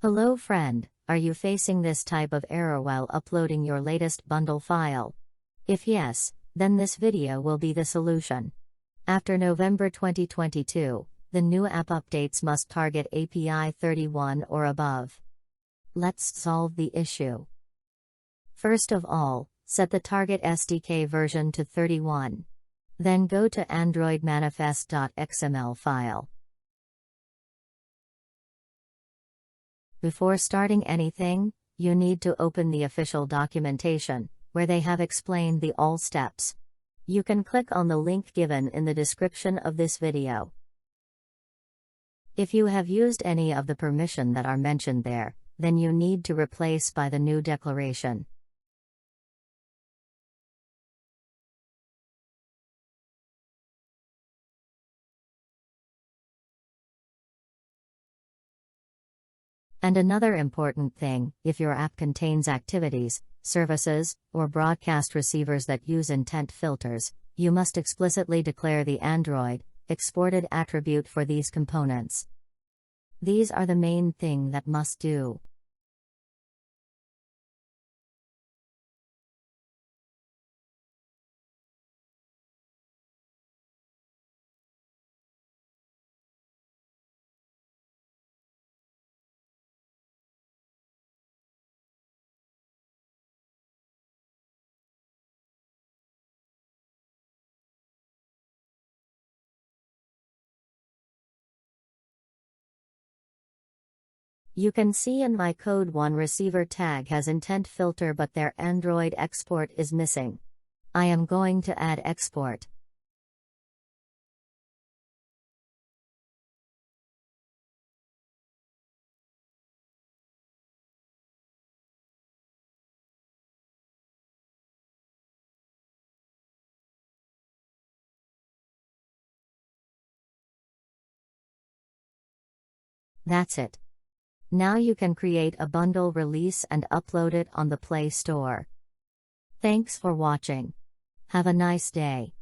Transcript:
Hello friend, are you facing this type of error while uploading your latest bundle file? If yes, then this video will be the solution. After November 2022, the new app updates must target API 31 or above. Let's solve the issue. First of all, set the target SDK version to 31. Then go to Android manifest.xml file. Before starting anything, you need to open the official documentation, where they have explained the all steps. You can click on the link given in the description of this video. If you have used any of the permission that are mentioned there, then you need to replace by the new declaration. And another important thing, if your app contains activities, services, or broadcast receivers that use intent filters, you must explicitly declare the Android exported attribute for these components. These are the main thing that must do. You can see in my code one receiver tag has intent filter but their Android export is missing. I am going to add export. That's it. Now you can create a bundle release and upload it on the Play Store. Thanks for watching. Have a nice day.